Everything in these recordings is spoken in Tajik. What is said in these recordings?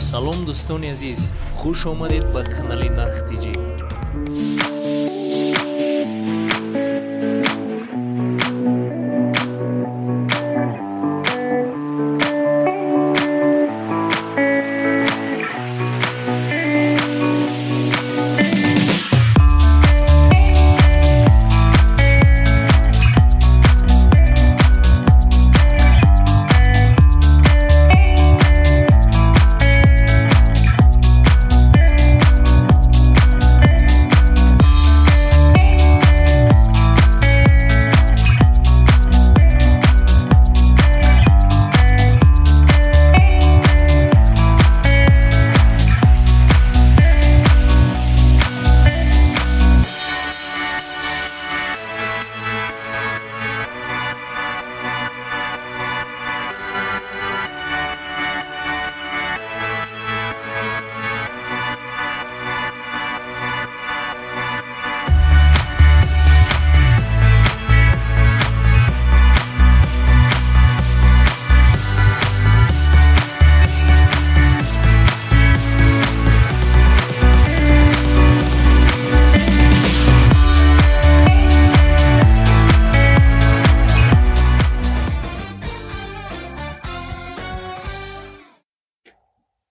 салом дӯстони азиз, хуш омадед ба канали Нархтиҷи.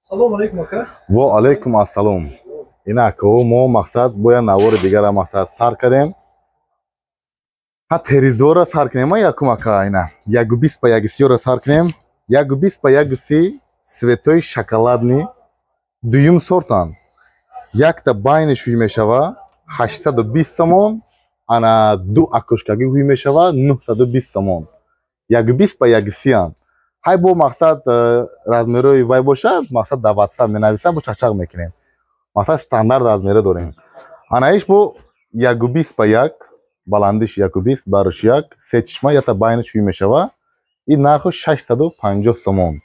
Салом алейкум ака. Ва алейкум ассалом. Ина ко мо мақсад боя навори дигара мақсад сар кардем. Ха теризора сар кардем якум ака ина. 120 ба 130 сар кардем. 120 ба 130 светои шоколадни дуюм сортан. Якта байниш ҳуй мешава 820 сомон, ана ду акушкаги ҳуй мешава 920 сомон. 120 ба 130. ҳай бо мақсад размерои вай боша, мақсад даватса менависам бо чақчақ мекунем. Мақсад стандарт размеро дорем. Анаиш бо 120 ба 1, баландиш 120, барош 1, се чишма ята байниш ҳуй мешава. И нарху 650 сомон.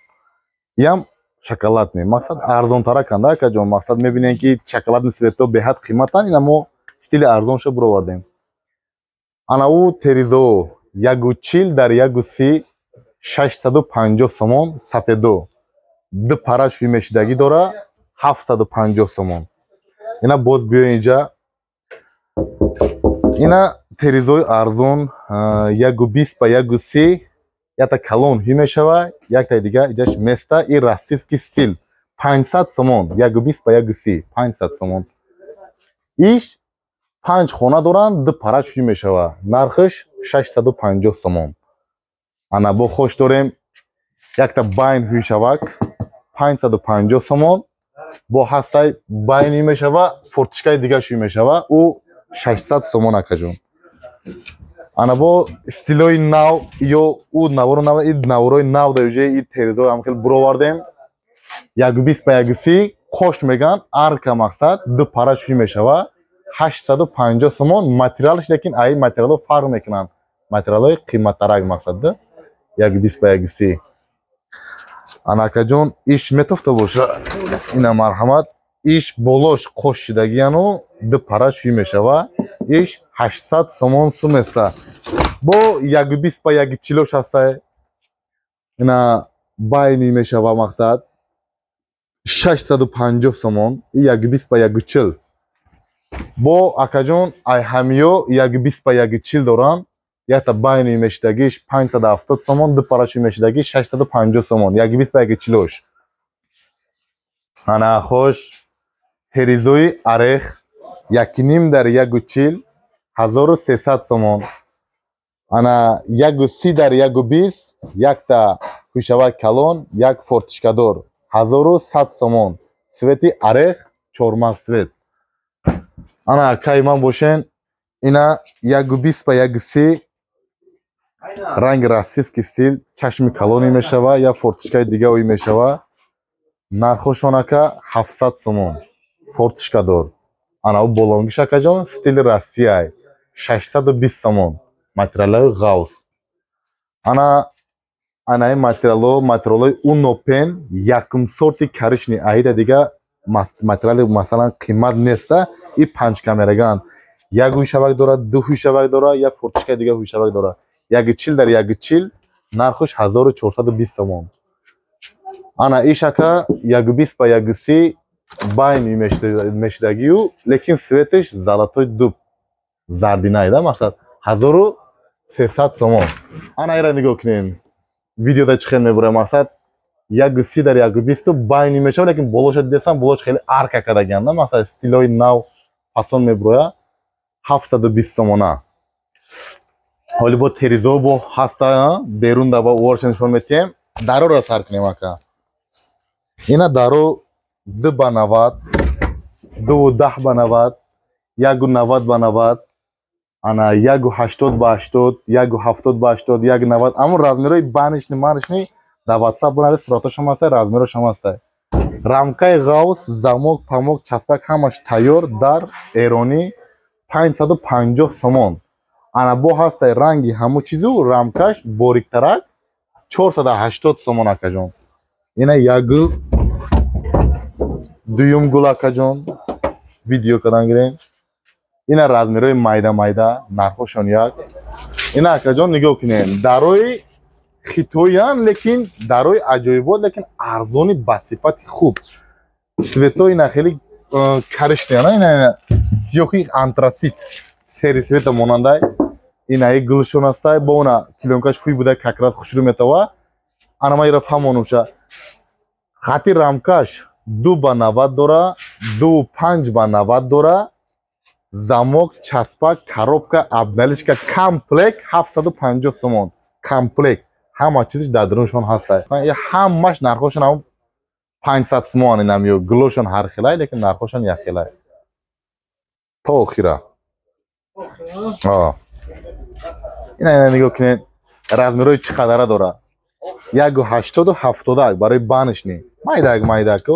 Иам шоколадни. Мақсад арзонтара канда ака ҷон. Мақсад мебинем ки шоколадни свето беҳад қиматан, ина мо стили арзоншо бировардем. Анау теризо 140 дар 130 650 сомон сафедо. Ду пара шуй мешидаги дора 750 сомон. Ина боз биёем инҷа. Ина теризои арзон 120 ба 130 ята калон ҳуй мешава, якта дига иҷаш места и российский стил 500 сомон. 120 ба 130 500 сомон. Иш 5 хона доранд, ду пара шуй мешава. Нархиш 650 сомон. Ана бо хош дорем якта байн ҳуй шавак 550 сомон. Бо ҳастай байни мешава, фортишкаи дига шуй мешава, у 600 сомон акаҷон. Ана бо стилои нав ё у наворо нав и наворои нав даёже и теризо ам хел бировардем. 120 ба 130 кош меган арка мақсад ду пара шуй мешава 850 сомон. Материалш лекин ай материало фарқ мекунанд. Материалои қиматтарак мақсад да 120 ба 130. Анакаҷон иш метофта боша. Ина марҳамат. Иш болош қош шидагияну ду пара шуй мешава. Иш 800 сомон суместа. Бо 120 ба 140 ҳастай. Ина байни мешава мақсад 650 сомон. И 120 ба 140. Бо акаҷон ай ҳамиё 120 ба 140 доранд. Якта байни мешидагиш 570 сомон, ду пара шуй мешидагиш 650 сомон. 120 ба 140. Ана хош теризои арех 1.5 дар 140 1300 сомон. Ана 130 дар 120 якта ҳушавак калон, як фортишкадор 1100 сомон. Свети арех чормағз свет. Ана кай ман бошен. Ина 120 ба 130 ранги российский стил чашми калони мешава, я фортишкаи дига ой мешава. Нархошон ака 700 сомон. Фортишкадор. Ана болонгиш акаҷон стили Россия 620 сомон. Материалои ғавс. Ана материалои унопен якум сорти каришни аида дига материали масалан қимат неста и панҷкамераган. Як ҳӯшавак дорад, ду ҳӯшавак дорад, як фортишкаи дига ҳӯшавак дорад. 140 дар 140 нархуш 1420 сомон. ана ишака 120 ба 130 байни мешдагию лекин светиш золотой дуб зардинайда мақсад 1300 сомон. ана ира нигоҳ кунем видеода чӣ хел мебурад мақсад 130 дар 120 байни мешава лекин болоша дидесам болош хеле арка кадаганда мақсад стилои нав фасон мебуроя 720 сомона. ҳоли бо теризо бо ҳаста берун даба уорша нишон метиҳем. дароро сар кунем ака. ина даро 2 ба 90 210 ба 90 190 ба 90 ана 180 ба 80 170 ба 80 190 аммо размерои банишни манишни да WhatsApp бунавис суратошам ҳаст размерошам ҳаст. рамкаи ғавс замок памок часпак ҳамаш тайёр дар эронӣ 550 сомон. ана бо ҳастай ранги ҳаму чизу рамкаш бориктарак 480 сомон акаҷон. ина як гул дуюм гул акаҷон видео кадан гирем. ина размерои майда майда нархошон як. ина акаҷон нигоҳ кунем дарои хитоян лекин дарои аҷоибот лекин арзони ба сифати хуб. светои ина хеле кариштияна ина сиёҳи антрасит сери света монандай инаи гулшон астай бо уна килонкаш хуй буда какрат хушрӯ метава. ана ма ира фаҳмонумша хати рамкаш 2 ба 90 дора 25 ба 90 дора замок часпак коробка обналичка комплект 750 сомон. комплект ҳама чизиш дар даруншон ҳастай. ҳамаш нархошон ҳам 500 сомон инамиё гулошон ҳар хелай лекин нархошон як хелай то охира. ина нигоҳ кунед размерои чӣ қадара дора 180 70 барои банишни майдак майдако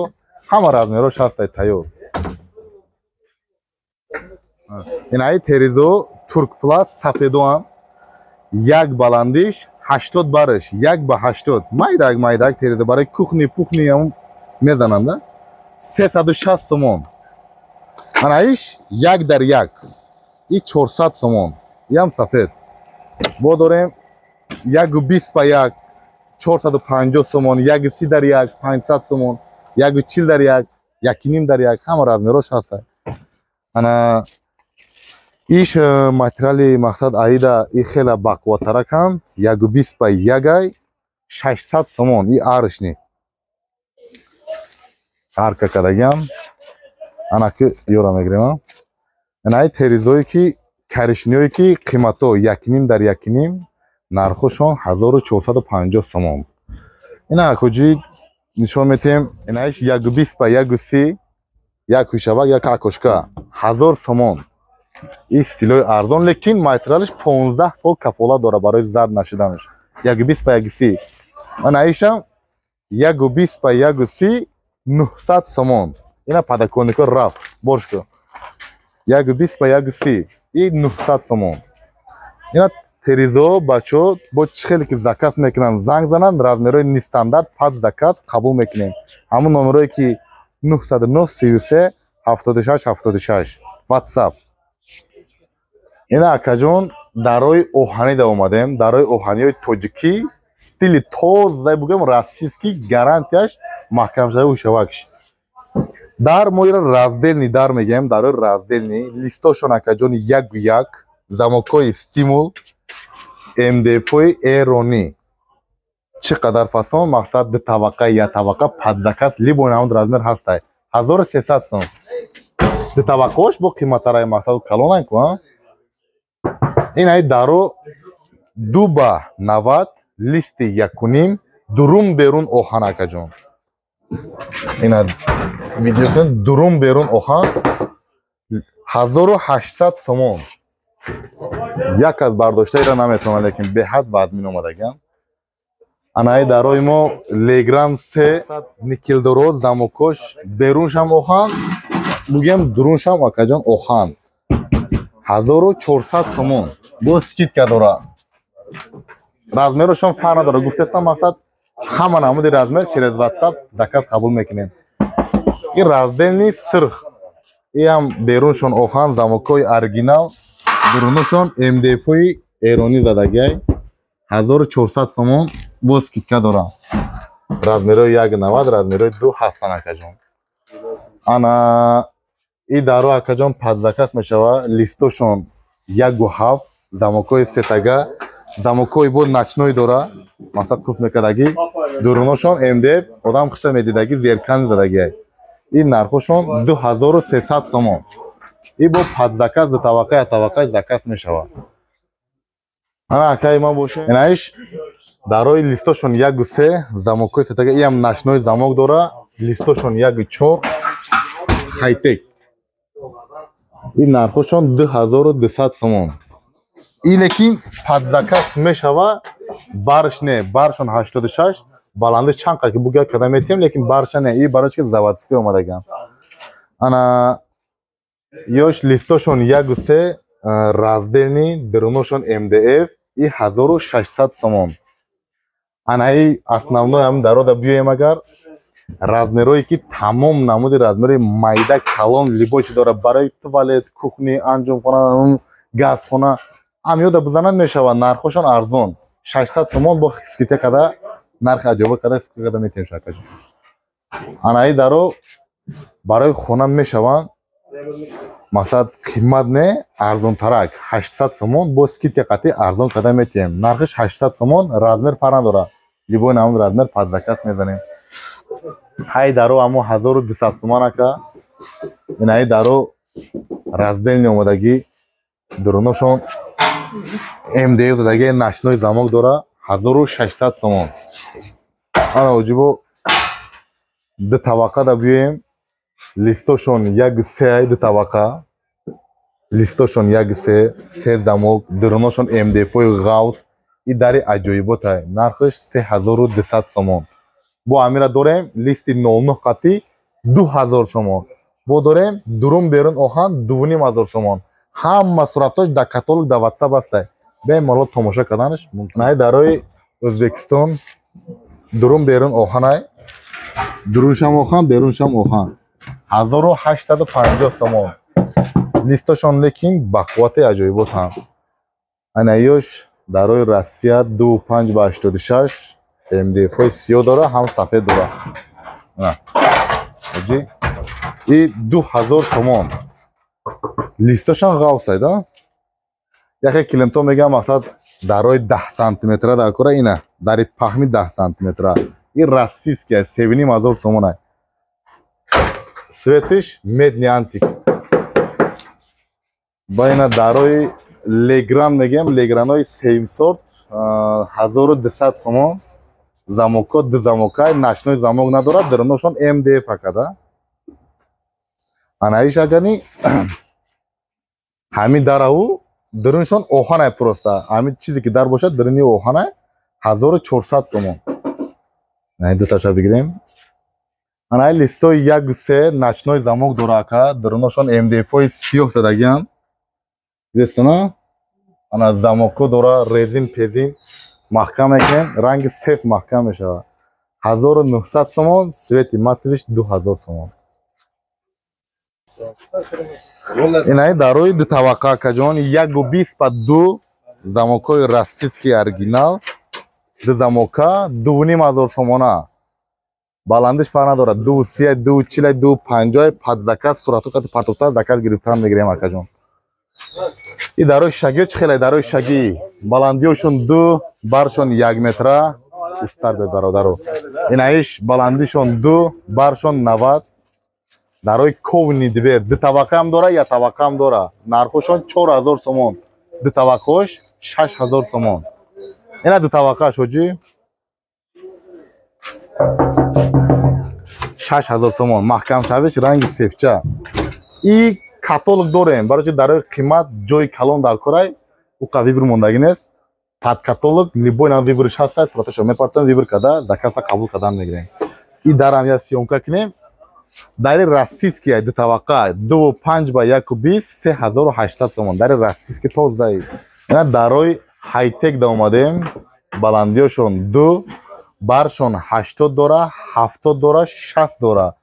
ҳама размерош ҳастай тайёр. инаи теризо турк плас сафедоам як баландиш 80 бараш 1 ба 80 майдак майдак теризо барои кухни пухни ҳам мезананда 360 сомон. анаиш 1 дар 1 и 400 сомон. ям сафед бо дорем 120 ба 1 450 сомон 130 дар 1 500 сомон 140 дар 1 1.5 дар 1 ҳама размерош ҳаста. ана иш материали мақсад аида и хела бақувваттаракам 120 ба 1 600 сомон и аршни арка кадагам ана ки ёра мегирем. ана ай теризое ки каришниое ки қимато 1.5 дар 1.5 нархошон 1450 сомон. ина акоҷи нишон метем. инаиш 120 ба 130 як кӯшавак як акошка 1000 сомон. ин стилои арзон лекин материалиш 15 сол кафолат дора барои зард нашиданаш. 120 ба 130 анаишам 120 ба 130 900 сомон. ина падаконико раф бошко 120 ба 130 и 900 сомон. ина теризо бачо бо чӣ хеле ки заказ мекунанд занг зананд размерои нестандарт пад заказ қабул мекунем. ҳамун номерое ки 909 33 76 76 WhatsApp. ина акаҷон дарои оҳанида омадем. дарои оҳаниҳои тоҷикӣ стили тоза бугем расистки гарантияш маҳкамшавӣ ушавакш дар моира раздельни дар мегем. дарои раздельни листошон акаҷон 1:1 замокҳои стимул мдфои эронӣ чӣ қадар фасон мақсад ду табақа як табақа падзакас либои ҳамон размер ҳастай 1300 сом. ду табақаош бо қиматтараи мақсад калонан кун. инаи даро 2 ба 90 листи 1.5 дурум берун оҳан акаҷон. ина видео кун дурум берун оҳан 1800 сомон. як аз бардоштаиро наметавонам лекин беҳад вазмин омадагам. анаи дарои мо леграм 3 никелдоро замокош беруншам оҳан бугем дуруншам акаҷон оҳан 1400 сомон. бо скидка дора. размерошон фарқ надора. гуфтестам мақсад ҳама намуди размер через WhatsApp заказ қабул мекунем. ин раздельни сирх иам беруншон оҳан замокҳои оригинал дурунушон мдфои эронӣ задагай 1400 сомон бо скидка дора. размери 190, размери 2 ҳастанд акаҷон. Ана ин даро акаҷон падзакас мешава, листошон 1.7, замокои сетага, замокои бо начной дора, масалан қуф мекардаги, дуруношон МДФ, одам хиша медидаги зеркани задаги. Ин нархошон 2300 сомон. Ин бо падзакас ду таваққаи закас мешава. Ана акаи ман боше. Инаиш дарои листошон 1.3, замокои сетага, ин ҳам начной замок дора, листошон 1.4 хайтек. Ин нархошон 2200 сомон. Ине ки падзакас мешава, барш не, баршон 86, баландиш чанд ки бугя када метием, лекин барша не, ин бароч ки заводски омадаган. Ана ёш листошон 1.3 разделни, дуруношон МДФ, ин 1600 сомон. Ана ин основной ҳам дарода биёем агар размерое ки тамом намуди размери майда калон либоси дора барои туалет, кухни, анҷомхона, газхона ҳамёда бизанад мешава. Нархошон арзон 600 сомон бо скидка када нарх аҷоба када скидка када метем шакаҷон. Ана ин даро барои хона мешаванд, мақсад қимат не арзонтарак 800 сомон бо скидка қати арзон када метем. Нархиш 800 сомон, размер фарқ дора. Либои намуд размер падзакас мезанем. Ҳай даро амо 1200 сомон ака. Ин даро разделни омадаги, дуруношон МДФ задаги, начной замок дора, 1600 сомон. Ана уҷибо ду таваққа да биёем. Листошон 1.3 ду таваққа, листошон 1.3 се замок, дуруношон МДФ-ои ғавз. ин дари аҷоиботай. Нархиш 3200 сомон. бо амира дорем листи 09 қати 2000 сомон. бо дорем дурун берун оҳан 2500 сомон. ҳама суратош дар каталог дар WhatsApp ҳастай. бемало томоша карданаш мумкин. Дарои Ӯзбекистон дурун берун оҳанай. Дуруншам оҳан, беруншам оҳан. 1850 сомон. Листошон лекин бақуввати аҷоиботанд. Ана ёш дарои Россия 2586 МДФ-ои сиёҳ дора, ҳам сафед дора. Ҷи ин 2000 сомон. Листошон ғавсай да. Яке клиентон мегӯяд мақсад дарои 10 сантиметра дар кора ина, дари паҳми 10 сантиметра. Ин российский 7500 сомон ай. Светиш медни антик. Ба ина дарои легран мегӯям, легранои 7 сорт 1200 сомон. Замоко ду замокай, начной замок надорад, дуруношон МДФ акада. Анаиш агани ҳамин дараву дуруншон оҳанай просто. Ҳамин чизе ки дар бошад дуруни оҳанай 1400 сомон. Ин дуташа бигирем. Ана листои 1.3 начной замок дора ака, дуруношон МДФ-ои сиёҳ задагиан. Дестана ана замоко дора, резин пезин маҳкам мекунем, ранги сеф маҳкам мешава. 1900 сомон, свети матовиш 2000 сомон. Инаи дарои ду таваққа акаҷон 1.20 ба 2 замокои российский оригинал. Ду замока 2500 сомона. баландиш фарқ надорад. 2.30, 2.40, 2.50 падзакас сурату қати партофта закат гирифтан мегирем акаҷон. ин дарои шагиё чӣ хеле дарои шагӣ баландиёшон 2, баршон 1 метра устар бед бародаро. Инаиш баландишон 2, баршон 90. дарои ковни дивер ду таваққа ҳам дора, я таваққа ҳам дора. нархошон 4000 сомон. ду таваққаош 6000 сомон. ина ду таваққааш ҳоҷӣ 6000 сомон. маҳкам шавиш ранги сефча. ин каталог дорем, барои дарои қимат ҷои калон дар корай уқа вибр мондагӣ нест. пад каталог либои нам вибриш ҳастай, сураташо мепартоем вибр када закаса қабул кадан мегирем. ин дарам я сиёмка кунем. дари российский ду таваққа 2.5 ба 1.20 3800 сомон. дари российский тозаи. ина дарои хайтек да омадем. баландиёшон 2, баршон 80 дора, 70 дора, 60 дора.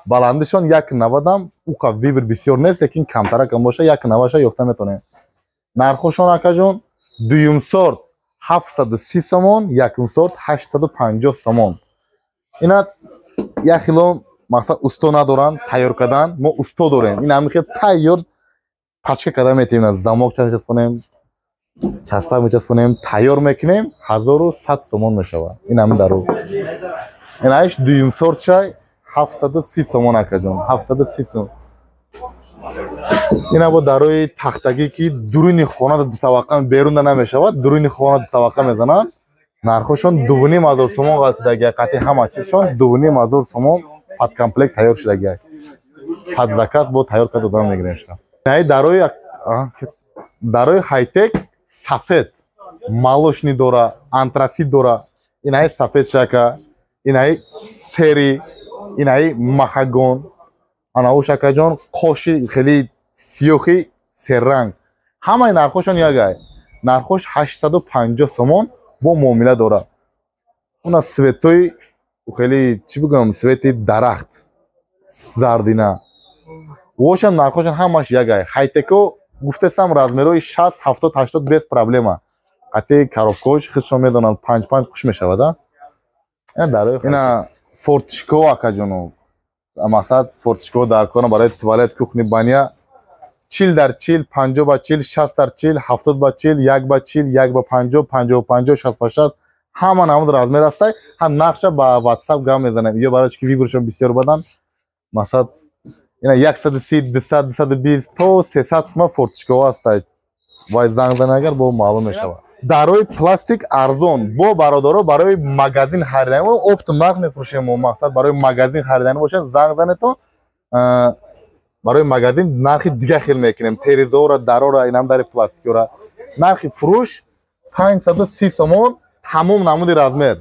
баландишон 1.90 уқа вибр бисёр нест, лекин камтаракам боша 1.90 ёфта метонем. нархошон акаҷон дуюм сорт 730 сомон, якум сорт 850 сомон. اینا یک خیلی مقصد اوستا ندارن تیار کردن ما اوستا داریم این همین خیلی تیار پچکه کردن میتونیم زماک چند میچسبونیم چستا میچسبونیم تیار میکنیم 1100 سومون میشود این همین درو این ایش دویم سور چای 730 سومون اکا جون 730 سومون اینا با دروی تختگی که درونی خانه دو طبقه بیرون نمیشود درونی خانه دو طبقه میزنن نرخشون 2,500 سومون قطعی قطعی همه چیزشون 2,500 سومون پاد کمپلکت تیار شده پاد زکات با تیار کرده دادن میگیریم شما این دروی هایتک سفید مالوشنی داره انتراسید داره این سفید شکا این سری این مخاگون انا شکا جان خوشی خیلی سیاهی سه رنگ همه نرخشون یکه نرخش 850 سومون با معامله داره اون سویتوی خیلی چی بگم سویتی درخت زردینه واشم نرخشون همش یکه هایتکو گفتم размерой 60 70 80 без проблема قطعی کاروفکوش خودشون میدونن 5 خوش میشود да اینا فورتشکو اکا جونو مقصد فورتشکو در کنه برای توالت کухни بانیا 40 در 40 50 با 40 60 در 40 70 با 40 1 با 40 1 با 50 50 50 60 با 60 همون размер است هم نقشه با واتساپ گام میزنم یا برای که ویبرشون بسیار بدن مقصد اینا 130 200 220 تا 300 سم فورتشکو است وای زنگ زن اگر با معلوم میشه داروی پلاستیک ارزون با برادرو برای مغازین خریدن و اپت مارک میفروشیم مقصد برای مغازین خریدن باشه زنگ زن تو برای مغازین نرخ دیگه خیلی میکنیم تریزور درو را اینم در پلاستیک را نرخ فروش 530 سومون تمام نمود размер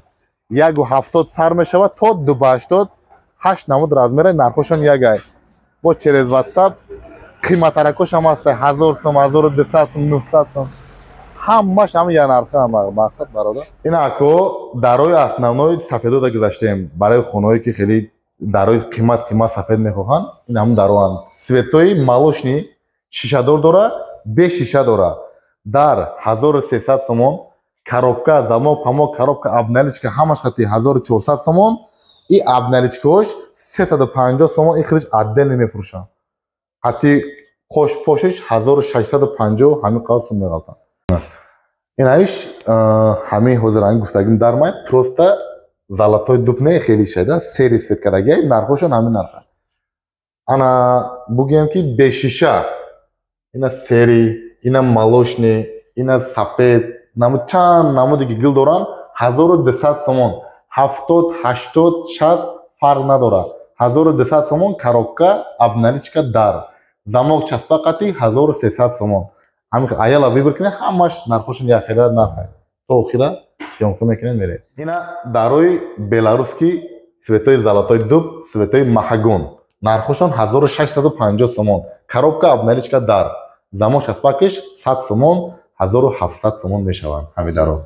1.70 سر میشود تا 2.80 8 نمود размер نرخشون یکه با через واتساپ قیمت رکوش هم هست 1000 سوم 1200 سوم 900 سوم همش هم یه نرخ هم مقصد برادر این اکو دروی основной سفیدو دا گذاشتیم برای خونهایی که خیلی دروی قیمت سفید میخواهن این هم درو هم سویتوی مالوشنی شیشه‌دار داره به شیشه داره در 1300 سومون коробка замок памок коробка обналичка همش خطی 1400 سومون این обналичкаش 350 سومون این خودش عدل نمیفروشن حتی خوش پوشش 1650 همین قدر سوم میگالتن این ایش همین حاضر این گفتگیم در مای پروستا زلاتای دوبنه خیلی شده سری سفید کردگی نرخشون همین نرخه انا بگیم که به شیشه اینا سری اینا مالوشنی اینا سفید نمود چند نمودی که گل دارن 1200 سومون 70 80 60 فرق نداره 1200 سومون коробка обналичка дар замок часпақати 1300 сомон ҳамин аяла вибр кине ҳамаш нархошон як хела нархе то охира сиёмка мекунен мере ина дарои беларуски светои золотой дуб светои махагон нархошон 1650 сомон коробка обналичка дар замок часпақиш 100 сомон 1700 сомон мешаванд ҳамин даро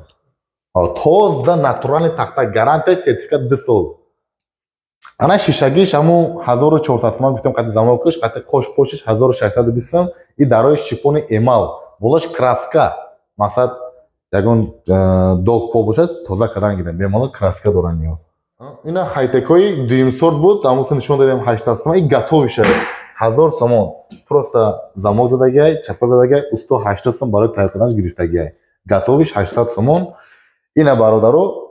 тоза натурали тахта гарантияш сертификат 2 сол ана шишагиш ҳамун 1400 сомон гуфтем қати замокиш қати қош пошиш 1620 сом и дарои шипони эмал болаш краска мақсад ягон дог по бошад тоза кардан гирем бемало краска доран ё ина хайтекои дуюм сорт буд амуса нишон дадем 800 сомон и готовиша 1000 сомон просто замок задагиай часпа задагиай усто 80 сом барои тайёр карданаш гирифтагиай готовиш 800 сомон ина бародаро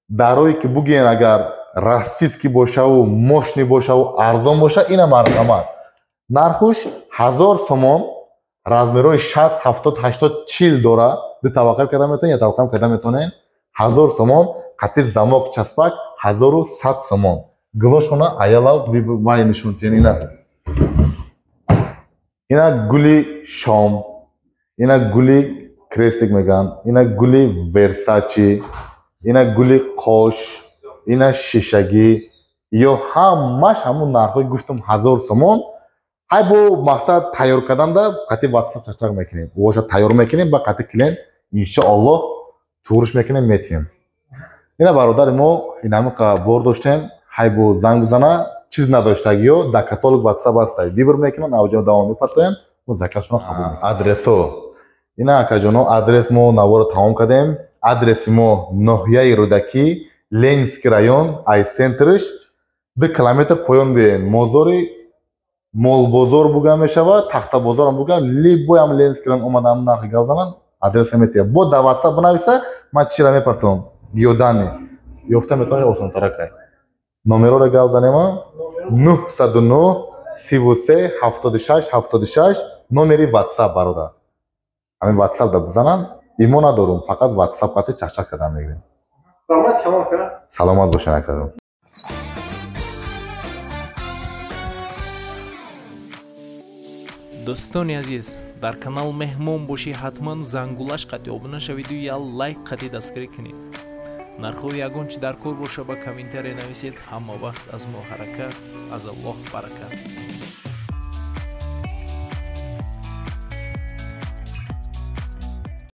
дарои ки бугиен агар растиски бошаву мошни бошаву арзон боша ина марҳамат нархуш 1000 сомон размерои 60 70 80 40 дора ду таваққиф карда метавонен я таваққиф карда метавонен 1000 сомон қати замок часпак 1100 сомон гӯшона аяла вай нишонтиен ина гули шом ина гули крестик меган ина гули версачи ина гули қош ина шишагӣ ё ҳамаш ҳамун нархҳои гуфтам 1000 сомон ҳай бо мақсад тайёр карданда қати ватсап чачақ мекунем воша тайёр мекунем ба қати клиент иншоаллоҳ туриш мекунем метием ина бародари мо ин ҳамин бор доштем ҳай бо занг бизана чиз надоштагиё дар каталог ватсап аста вибр мекунанд авҷам давом мепартоям мо закашона қабул адресо ина акаҷоно адрес мо навора тамом кардем адреси мо ноҳияи рӯдакӣ Ленинский район ай центриш 2 километр поён биен мозори мол бозор буга мешавад, тахта бозор ам буга, либо ам Ленинский район омадам нархи гап зананд, адрес метия. Бо да WhatsApp бинависа, ман чира мепартам. Гиёдани. Ёфта метавонӣ осонтаракай. Номерро гап занема 909 33 76 76 номери WhatsApp бародар. Ами WhatsApp да бизананд, имо надорум, фақат WhatsApp қати чак-чак кардам мегирем. Саломат бошен акарам. дӯстони азиз, дар канал меҳмон бошӣ, ҳатман зангулаш қати обуна шавиду я лайк қати дастгирӣ кунед. нархои ягон чи дар кор боша ба комментария нависед. ҳама вақт аз мо ҳаракат, аз Аллоҳ баракат.